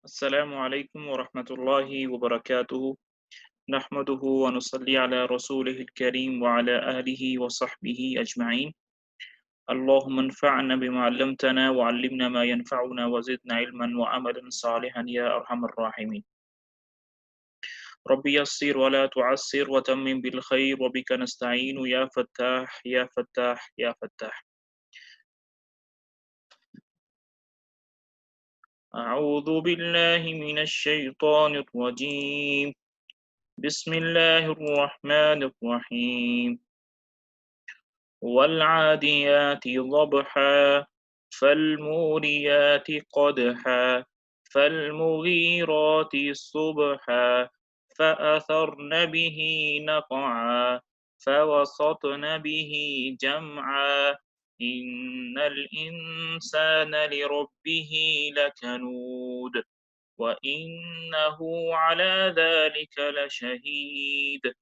السلام علیکم ورحمۃ اللہ وبرکاتہ نحمده ونصلي على رسوله الكريم وعلى آله وصحبه أجمعين اللهم انفعنا بما علمتنا وعلمنا ما ينفعنا وزدنا علما وعملا صالحا يا أرحم الراحمين ربي يسر ولا تعسر وتمم بالخير وبك نستعين يا فتاح يا فتاح يا فتاح أعوذ بالله من الشيطان الرجيم بسم الله الرحمن الرحيم والعاديات ضبحا فالموريات قدحا فالمغيرات صبحا فأثرن به نقعا فوسطن به جمعا إن الإنسان لربه لكنود وإنه على ذلك لشهيد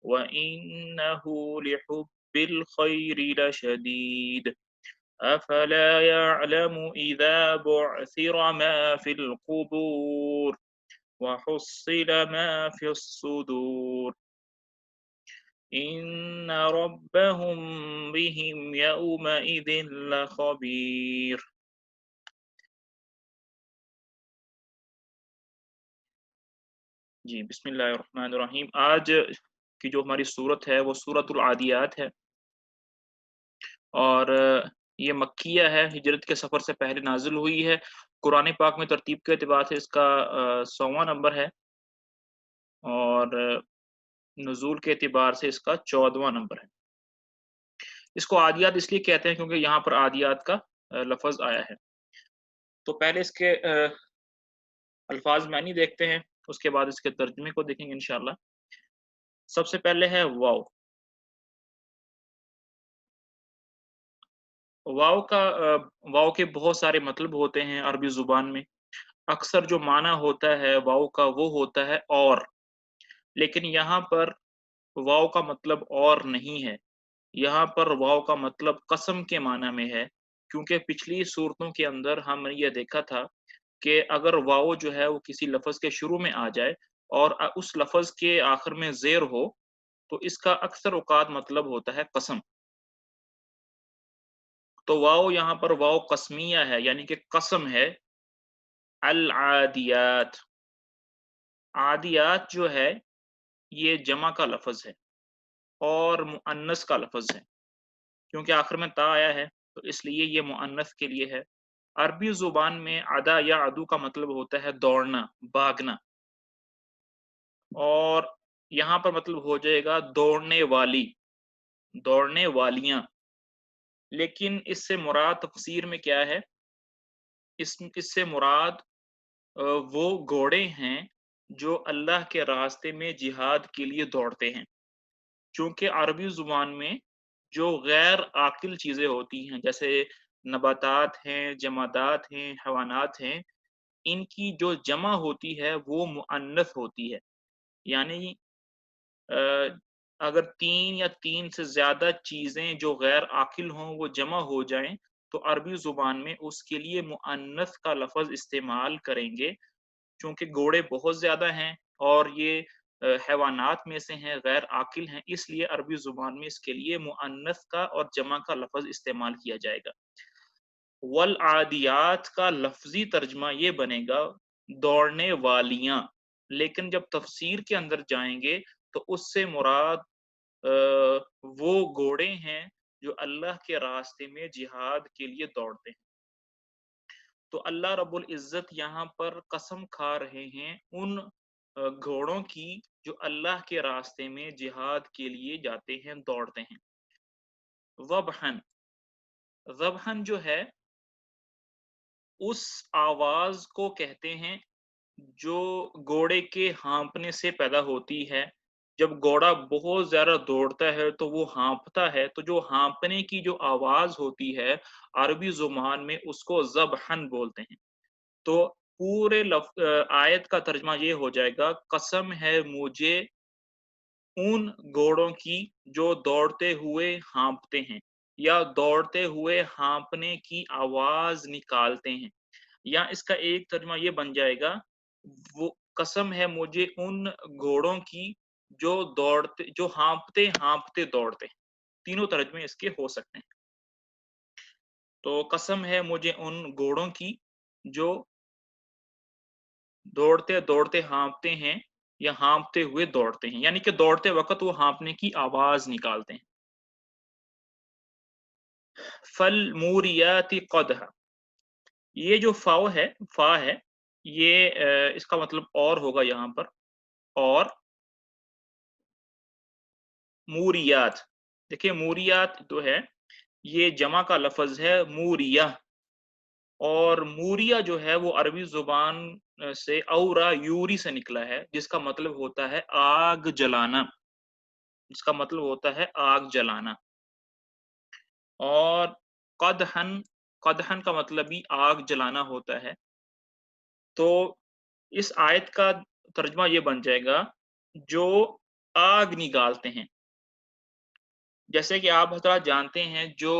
وإنه لحب بالخير لشديد أفلا يعلم إذا بعثر ما في القبور وحصل ما في الصدور إن ربهم بهم يومئذ لخبير. جی بسم اللہ الرحمن الرحیم. آج کی جو ہماری صورت ہے وہ سورۃ العادیات ہے اور یہ مکیہ ہے، ہجرت کے سفر سے پہلے نازل ہوئی ہے. قرآن پاک میں ترتیب کے اعتبار سے اس کا 100واں نمبر ہے اور نزول کے اعتبار سے اس کا 14واں نمبر ہے. اس کو عادیات اس لیے کہتے ہیں کیونکہ یہاں پر عادیات کا لفظ آیا ہے. تو پہلے اس کے الفاظ معنی دیکھتے ہیں، اس کے بعد اس کے ترجمے کو دیکھیں گے انشاءاللہ. سب سے پہلے ہے واو. واو کے بہت سارے مطلب ہوتے ہیں عربی زبان میں. اکثر جو معنی ہوتا ہے واو کا وہ ہوتا ہے اور، لیکن یہاں پر واو کا مطلب اور نہیں ہے. یہاں پر واو کا مطلب قسم کے معنی میں ہے، کیونکہ پچھلی صورتوں کے اندر ہم نے یہ دیکھا تھا کہ اگر واو جو ہے وہ کسی لفظ کے شروع میں آ جائے اور اس لفظ کے آخر میں زیر ہو تو اس کا اکثر اوقات مطلب ہوتا ہے قسم. تو واو یہاں پر واو قسمیہ ہے، یعنی کہ قسم ہے. العادیات، عادیات جو ہے یہ جمع کا لفظ ہے اور مؤنث کا لفظ ہے، کیونکہ آخر میں تا آیا ہے تو اس لیے یہ مؤنث کے لیے ہے. عربی زبان میں عدا یا عدو کا مطلب ہوتا ہے دوڑنا، بھاگنا، اور یہاں پر مطلب ہو جائے گا دوڑنے والی، دوڑنے والیاں. لیکن اس سے مراد تفسیر میں کیا ہے؟ اس سے مراد وہ گھوڑے ہیں جو اللہ کے راستے میں جہاد کے لیے دوڑتے ہیں. چونکہ عربی زبان میں جو غیر عاقل چیزیں ہوتی ہیں جیسے نباتات ہیں، جمادات ہیں، حیوانات ہیں، ان کی جو جمع ہوتی ہے وہ مؤنث ہوتی ہے. یعنی اگر 3 یا 3 سے زیادہ چیزیں جو غیر عاقل ہوں وہ جمع ہو جائیں تو عربی زبان میں اس کے لیے مؤنث کا لفظ استعمال کریں گے. چونکہ گھوڑے بہت زیادہ ہیں اور یہ حیوانات میں سے ہیں، غیر عاقل ہیں، اس لیے عربی زبان میں اس کے لیے مؤنث کا اور جمع کا لفظ استعمال کیا جائے گا. والعادیات کا لفظی ترجمہ یہ بنے گا دوڑنے والیاں. لیکن جب تفسیر کے اندر جائیں گے تو اس سے مراد وہ گھوڑے ہیں جو اللہ کے راستے میں جہاد کے لیے دوڑتے ہیں. تو اللہ رب العزت یہاں پر قسم کھا رہے ہیں ان گھوڑوں کی جو اللہ کے راستے میں جہاد کے لیے جاتے ہیں، دوڑتے ہیں. ذبحن، ذبحن جو ہے اس آواز کو کہتے ہیں جو گھوڑے کے ہانپنے سے پیدا ہوتی ہے. جب گھوڑا بہت زیادہ دوڑتا ہے تو وہ ہانپتا ہے، تو جو ہانپنے کی جو آواز ہوتی ہے عربی زبان میں اس کو ذبحن بولتے ہیں. تو پورے آیت کا ترجمہ یہ ہو جائے گا قسم ہے مجھے ان گھوڑوں کی جو دوڑتے ہوئے ہانپتے ہیں یا دوڑتے ہوئے ہانپنے کی آواز نکالتے ہیں. یا اس کا ایک ترجمہ یہ بن جائے گا وہ قسم ہے مجھے ان گھوڑوں کی جو ہانپتے ہانپتے دوڑتے. تینوں ترجمے اس کے ہو سکتے ہیں. تو قسم ہے مجھے ان گھوڑوں کی جو دوڑتے دوڑتے ہانپتے ہیں یا ہانپتے ہوئے دوڑتے ہیں، یعنی کہ دوڑتے وقت وہ ہانپنے کی آواز نکالتے ہیں. فالموریات قدح، یہ جو فا ہے یہ اس کا مطلب اور ہوگا یہاں پر، اور موریات. دیکھیں موریات جو ہے یہ جمع کا لفظ ہے موریہ، اور موریہ جو ہے وہ عربی زبان سے اورا یوری سے نکلا ہے، جس کا مطلب ہوتا ہے آگ جلانا، جس کا مطلب ہوتا ہے آگ جلانا. اور قدحن، قدحن کا مطلب بھی آگ جلانا ہوتا ہے. تو اس آیت کا ترجمہ یہ بن جائے گا جو آگ نکالتے ہیں. جیسے کہ آپ حضرات جانتے ہیں جو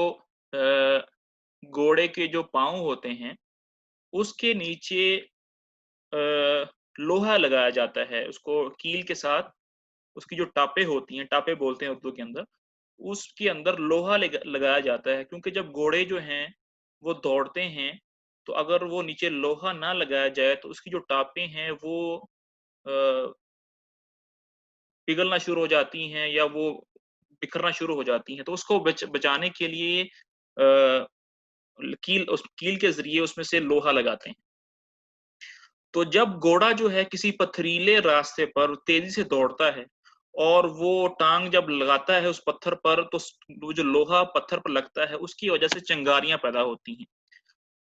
گھوڑے کے جو پاؤں ہوتے ہیں اس کے نیچے لوہا لگایا جاتا ہے، اس کو کیل کے ساتھ، اس کی جو ٹاپیں ہوتی ہیں، ٹاپیں بولتے ہیں اردو کے اندر، اس کے اندر لوہا لگایا جاتا ہے، کیونکہ جب گھوڑے جو ہیں وہ دوڑتے ہیں تو اگر وہ نیچے لوہا نہ لگایا جائے تو اس کی جو ٹاپیں ہیں وہ پگھلنا شروع ہو جاتی ہیں یا وہ بکھرنا شروع ہو جاتی ہیں. تو اس کو بچانے کے لیے کیل کے ذریعے اس میں سے لوہا لگاتے ہیں. تو جب گھوڑا جو ہے کسی پتھریلے راستے پر تیزی سے دوڑتا ہے اور وہ ٹانگ جب لگاتا ہے اس پتھر پر تو وہ جو لوہا پتھر پر لگتا ہے اس کی وجہ سے چنگاریاں پیدا ہوتی ہیں.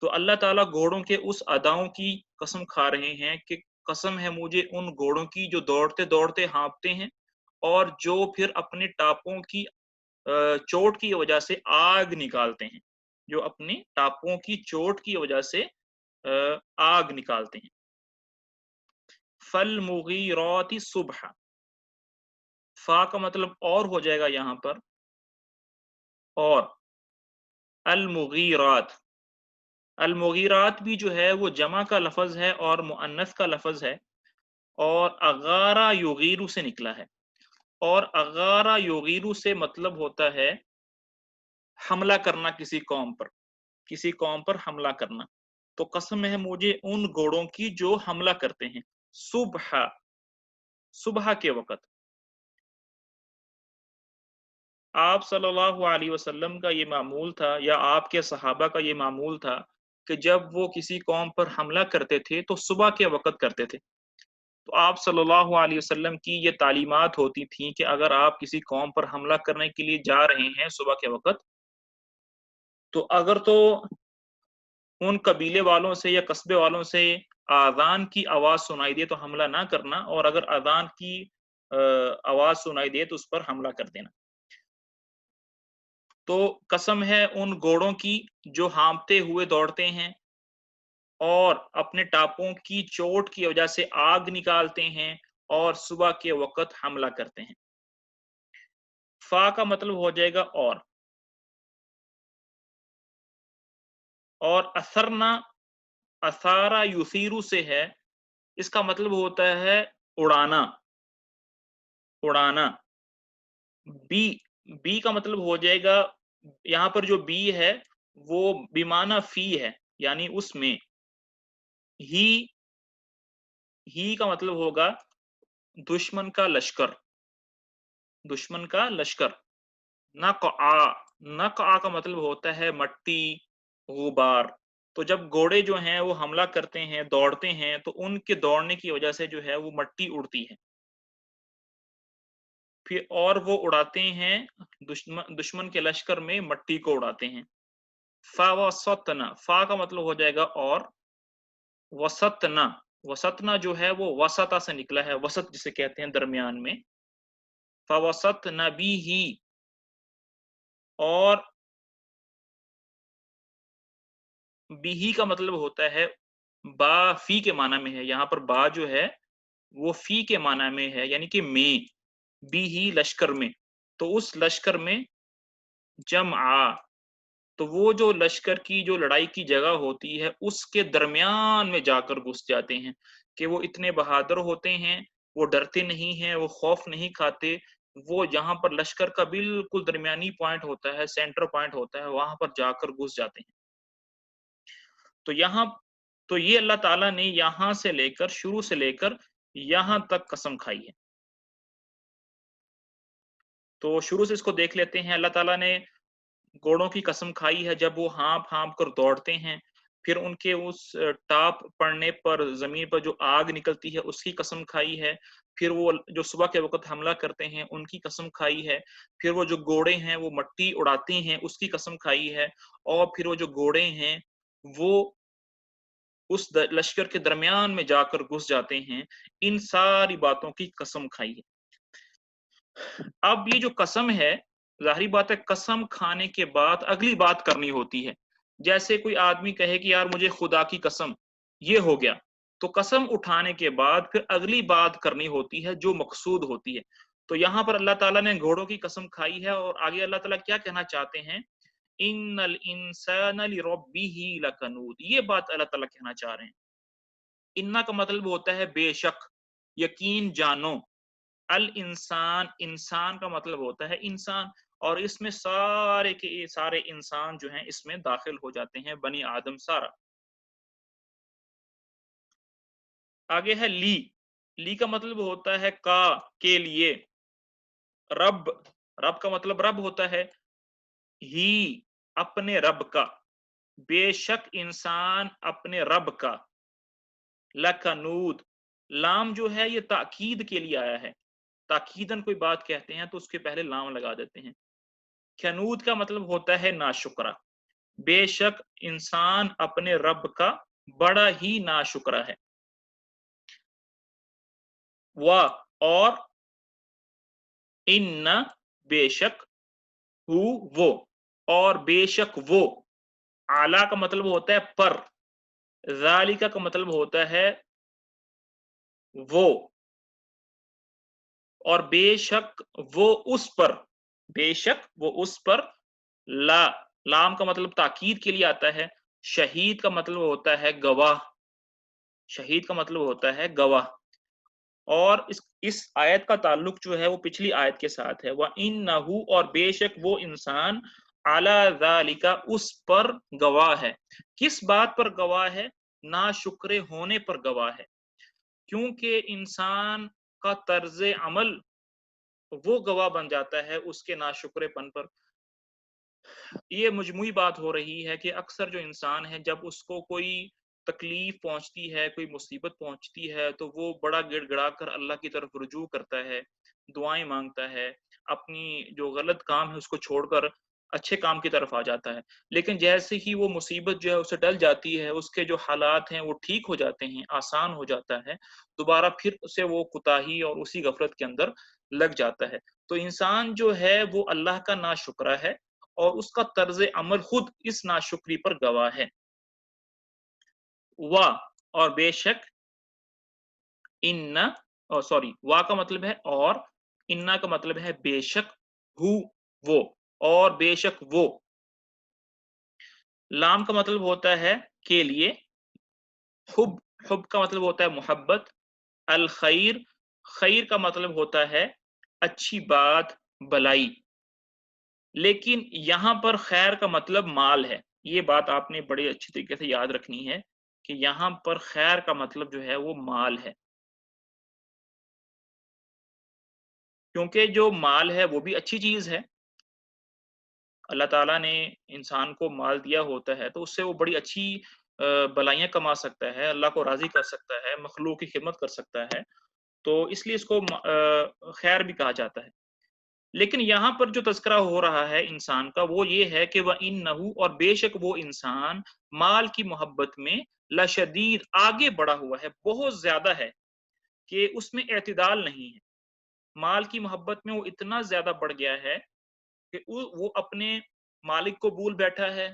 تو اللہ تعالیٰ گھوڑوں کے اس اداؤں کی قسم کھا رہے ہیں کہ قسم ہے مجھے ان گھوڑوں کی جو دوڑتے دوڑتے ہانپتے ہیں اور جو پھر اپنے ٹاپوں کی چوٹ کی وجہ سے آگ نکالتے ہیں، جو اپنے ٹاپوں کی چوٹ کی وجہ سے آگ نکالتے ہیں. فالمغیرات صبح، فا کا مطلب اور ہو جائے گا یہاں پر، اور المغیرات، المغیرات بھی جو ہے وہ جمع کا لفظ ہے اور مؤنث کا لفظ ہے، اور اغارا یغیرو سے نکلا ہے، اور اغارا یغیرو سے مطلب ہوتا ہے حملہ کرنا کسی قوم پر، کسی قوم پر حملہ کرنا. تو قسم ہے مجھے ان گھوڑوں کی جو حملہ کرتے ہیں صبح، صبح کے وقت. آپ صلی اللہ علیہ وسلم کا یہ معمول تھا یا آپ کے صحابہ کا یہ معمول تھا کہ جب وہ کسی قوم پر حملہ کرتے تھے تو صبح کے وقت کرتے تھے. تو آپ صلی اللہ علیہ وسلم کی یہ تعلیمات ہوتی تھیں کہ اگر آپ کسی قوم پر حملہ کرنے کے لیے جا رہے ہیں صبح کے وقت، تو اگر تو ان قبیلے والوں سے یا قصبے والوں سے اذان کی آواز سنائی دے تو حملہ نہ کرنا، اور اگر اذان کی آواز سنائی دے تو اس پر حملہ کر دینا. تو قسم ہے ان گھوڑوں کی جو ہانپتے ہوئے دوڑتے ہیں اور اپنے ٹاپوں کی چوٹ کی وجہ سے آگ نکالتے ہیں اور صبح کے وقت حملہ کرتے ہیں. فا کا مطلب ہو جائے گا اور اثرنا، اثارا یثیرو سے ہے، اس کا مطلب ہوتا ہے اڑانا، اڑانا. بی کا مطلب ہو جائے گا، یہاں پر جو بی ہے وہ بیمانہ فی ہے، یعنی اس میں. ہی کا مطلب ہوگا دشمن کا لشکر، دشمن کا لشکر. نقع، نقع کا مطلب ہوتا ہے مٹی، غبار. تو جب گھوڑے جو ہیں وہ حملہ کرتے ہیں، دوڑتے ہیں، تو ان کے دوڑنے کی وجہ سے جو ہے وہ مٹی اڑتی ہے، پھر اور وہ اڑاتے ہیں دشمن کے لشکر میں مٹی کو اڑاتے ہیں. فا وسطنا، فا کا مطلب ہو جائے گا اور وسطنا، وسطنا جو ہے وہ وسطا سے نکلا ہے، وسط جسے کہتے ہیں درمیان میں. فوسطنا بھی، اور بھی کا مطلب ہوتا ہے با فی کے معنی میں ہے، یہاں پر با جو ہے وہ فی کے معنی میں ہے، یعنی کہ میں، بھی لشکر میں. تو اس لشکر میں جمع، تو وہ جو لشکر کی جو لڑائی کی جگہ ہوتی ہے اس کے درمیان میں جا کر گھس جاتے ہیں کہ وہ اتنے بہادر ہوتے ہیں، وہ ڈرتے نہیں ہیں، وہ خوف نہیں کھاتے، وہ جہاں پر لشکر کا بالکل درمیانی پوائنٹ ہوتا ہے، سینٹر پوائنٹ ہوتا ہے، وہاں پر جا کر گھس جاتے ہیں۔ تو یہاں تو یہ اللہ تعالیٰ نے یہاں سے لے کر شروع سے لے کر یہاں تک قسم کھائی ہے۔ تو شروع سے اس کو دیکھ لیتے ہیں۔ اللہ تعالیٰ نے گھوڑوں کی قسم کھائی ہے جب وہ ہانپ ہانپ کر دوڑتے ہیں، پھر ان کے اس ٹاپ پڑنے پر زمین پر جو آگ نکلتی ہے اس کی قسم کھائی ہے، پھر وہ جو صبح کے وقت حملہ کرتے ہیں ان کی قسم کھائی ہے، پھر وہ جو گھوڑے ہیں وہ مٹی اڑاتے ہیں اس کی قسم کھائی ہے، اور پھر وہ جو گھوڑے ہیں وہ اس لشکر کے درمیان میں جا کر گھس جاتے ہیں، ان ساری باتوں کی قسم کھائی ہے۔ اب یہ جو قسم ہے، ظاہری بات ہے قسم کھانے کے بعد اگلی بات کرنی ہوتی ہے۔ جیسے کوئی آدمی کہے کہ یار مجھے خدا کی قسم، یہ ہو گیا، تو قسم اٹھانے کے بعد پھر اگلی بات کرنی ہوتی ہے جو مقصود ہوتی ہے۔ تو یہاں پر اللہ تعالیٰ نے گھوڑوں کی قسم کھائی ہے، اور آگے اللہ تعالیٰ کیا کہنا چاہتے ہیں؟ ان الانسان لربہ لکنود، یہ بات اللہ تعالیٰ کہنا چاہ رہے ہیں۔ انا کا مطلب ہوتا ہے بے شک، یقین جانو، الانسان، انسان کا مطلب ہوتا ہے انسان، اور اس میں سارے کے سارے انسان جو ہیں اس میں داخل ہو جاتے ہیں، بنی آدم سارا۔ آگے ہے لی، لی کا مطلب ہوتا ہے کا، کے لیے، رب، رب کا مطلب رب ہوتا ہے، ہی، اپنے رب کا، بے شک انسان اپنے رب کا، لکنود، لام جو ہے یہ تاکید کے لیے آیا ہے، تاکیدن کوئی بات کہتے ہیں تو اس کے پہلے لام لگا دیتے ہیں۔ کنود کا مطلب ہوتا ہے ناشکرا، بے شک انسان اپنے رب کا بڑا ہی ناشکرا ہے۔ اور ان، بے شک، وہ، اور بے شک وہ، اعلی کا مطلب ہوتا ہے پر، ذالکا کا مطلب ہوتا ہے وہ، اور بے شک وہ اس پر، بے شک وہ اس پر، لا، لام کا مطلب تاکید کے لیے آتا ہے، شہید کا مطلب ہوتا ہے گواہ، شہید کا مطلب ہوتا ہے گواہ، اور اس آیت کا تعلق جو ہے وہ پچھلی آیت کے ساتھ ہے، وَإِنَّهُ، اور بے شک وہ انسان، عَلَى ذَلِكَ، اس پر گواہ ہے۔ کس بات پر گواہ ہے؟ ناشکر ہونے پر گواہ ہے، کیونکہ انسان کا طرز عمل وہ گواہ بن جاتا ہے اس کے ناشکرے پن پر۔ یہ مجموعی بات ہو رہی ہے کہ اکثر جو انسان ہے جب اس کو کوئی تکلیف پہنچتی ہے، کوئی مصیبت پہنچتی ہے، تو وہ بڑا گڑ گڑا کر اللہ کی طرف رجوع کرتا ہے، دعائیں مانگتا ہے، اپنی جو غلط کام ہے اس کو چھوڑ کر اچھے کام کی طرف آ جاتا ہے۔ لیکن جیسے ہی وہ مصیبت جو ہے اسے ٹل جاتی ہے، اس کے جو حالات ہیں وہ ٹھیک ہو جاتے ہیں، آسان ہو جاتا ہے، دوبارہ پھر اسے وہ کوتاہی اور اسی غفلت کے اندر لگ جاتا ہے۔ تو انسان جو ہے وہ اللہ کا ناشکرا ہے، اور اس کا طرز عمل خود اس ناشکری پر گواہ ہے۔ وا، اور بے شک، ان، سوری، وا کا مطلب ہے اور، انا کا مطلب ہے بے شک، ہو، وہ، اور بے شک وہ، لام کا مطلب ہوتا ہے کے لیے، حب، حب کا مطلب ہوتا ہے محبت، الخیر، خیر کا مطلب ہوتا ہے اچھی بات، بلائی، لیکن یہاں پر خیر کا مطلب مال ہے۔ یہ بات آپ نے بڑے اچھی طریقے سے یاد رکھنی ہے کہ یہاں پر خیر کا مطلب جو ہے وہ مال ہے، کیونکہ جو مال ہے وہ بھی اچھی چیز ہے۔ اللہ تعالیٰ نے انسان کو مال دیا ہوتا ہے تو اس سے وہ بڑی اچھی بلائیاں کما سکتا ہے، اللہ کو راضی کر سکتا ہے، مخلوق کی خدمت کر سکتا ہے، تو اس لیے اس کو خیر بھی کہا جاتا ہے۔ لیکن یہاں پر جو تذکرہ ہو رہا ہے انسان کا وہ یہ ہے کہ وَإِنَّهُ، اور بے شک وہ انسان، مال کی محبت میں، لشدید، آگے بڑھا ہوا ہے، بہت زیادہ ہے، کہ اس میں اعتدال نہیں ہے۔ مال کی محبت میں وہ اتنا زیادہ بڑھ گیا ہے کہ وہ اپنے مالک کو بھول بیٹھا ہے،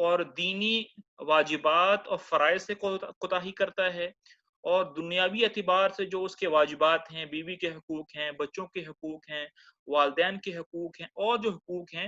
اور دینی واجبات اور فرائض سے کوتاہی کرتا ہے، اور دنیاوی اعتبار سے جو اس کے واجبات ہیں، بیوی کے حقوق ہیں، بچوں کے حقوق ہیں، والدین کے حقوق ہیں، اور جو حقوق ہیں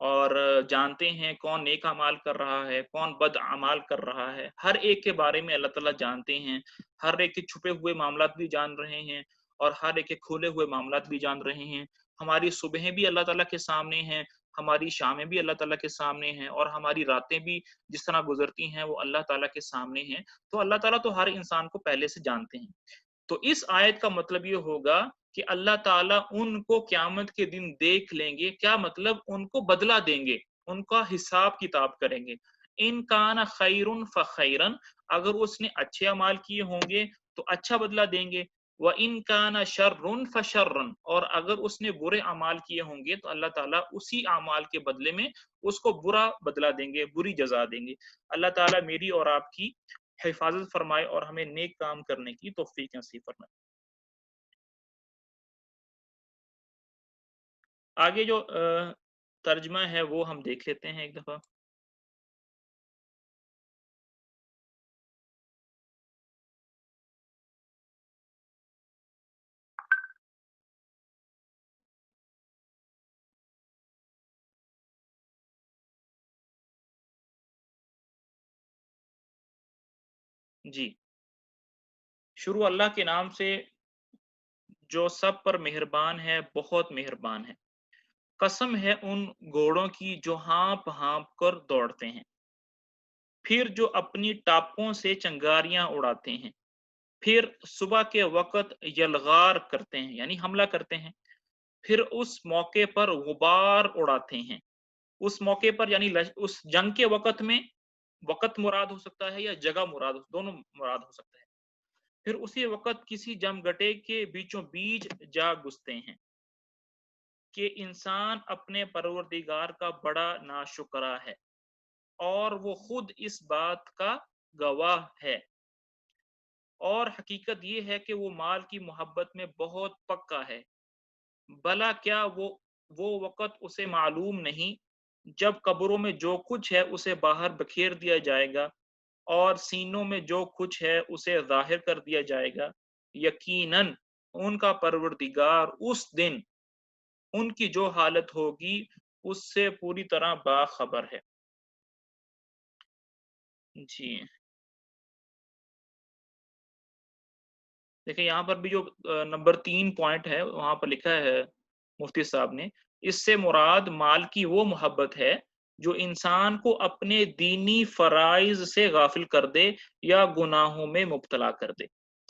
اور جانتے ہیں کون نیک اعمال کر رہا ہے، کون بد اعمال کر رہا ہے، ہر ایک کے بارے میں اللہ تعالیٰ جانتے ہیں، ہر ایک کے چھپے ہوئے معاملات بھی جان رہے ہیں اور ہر ایک کے کھولے ہوئے معاملات بھی جان رہے ہیں۔ ہماری صبحیں بھی اللہ تعالیٰ کے سامنے ہیں، ہماری شامیں بھی اللہ تعالیٰ کے سامنے ہیں، اور ہماری راتیں بھی جس طرح گزرتی ہیں وہ اللہ تعالیٰ کے سامنے ہیں۔ تو اللہ تعالیٰ تو ہر انسان کو پہلے سے جانتے ہیں۔ تو اس آیت کا مطلب یہ ہوگا کہ اللہ تعالیٰ ان کو قیامت کے دن دیکھ لیں گے، کیا مطلب ان کو بدلہ دیں گے، ان کا حساب کتاب کریں گے۔ ان کان خیرن فخیرن، اگر اس نے اچھے اعمال کیے ہوں گے تو اچھا بدلہ دیں گے، وَإِن كَانَ شَرٌ فَشَرٌ، اور اگر اس نے برے اعمال کیے ہوں گے تو اللہ تعالیٰ اسی اعمال کے بدلے میں اس کو برا بدلہ دیں گے، بری جزا دیں گے۔ اللہ تعالیٰ میری اور آپ کی حفاظت فرمائے اور ہمیں نیک کام کرنے کی توفیق نصیب فرمائے۔ آگے جو ترجمہ ہے وہ ہم دیکھ لیتے ہیں ایک دفعہ۔ جی، شروع اللہ کے نام سے جو سب پر مہربان ہے، بہت مہربان ہے۔ قسم ہے ان گھوڑوں کی جو ہانپ ہانپ کر دوڑتے ہیں، پھر جو اپنی ٹاپوں سے چنگاریاں اڑاتے ہیں، پھر صبح کے وقت یلغار کرتے ہیں یعنی حملہ کرتے ہیں، پھر اس موقع پر غبار اڑاتے ہیں۔ اس موقع پر یعنی اس جنگ کے وقت میں، وقت مراد ہو سکتا ہے یا جگہ مراد دونوں مراد ہو سکتا ہے، پھر اسی وقت کسی جمگٹے کے بیچوں بیچ جا گھستے ہیں کہ انسان اپنے پروردگار کا بڑا ناشکرا ہے اور وہ خود اس بات کا گواہ ہے، اور حقیقت یہ ہے کہ وہ مال کی محبت میں بہت پکا ہے۔ بھلا کیا وہ وقت اسے معلوم نہیں جب قبروں میں جو کچھ ہے اسے باہر بکھیر دیا جائے گا اور سینوں میں جو کچھ ہے اسے ظاہر کر دیا جائے گا۔ یقیناً ان کا پروردگار اس دن ان کی جو حالت ہوگی اس سے پوری طرح باخبر ہے۔ جی دیکھیں یہاں پر بھی جو نمبر 3 پوائنٹ ہے وہاں پر لکھا ہے مفتی صاحب نے، اس سے مراد مال کی وہ محبت ہے جو انسان کو اپنے دینی فرائض سے غافل کر دے یا گناہوں میں مبتلا کر دے۔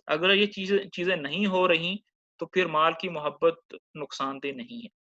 اگر یہ چیزیں نہیں ہو رہی تو پھر مال کی محبت نقصان دہ نہیں ہے۔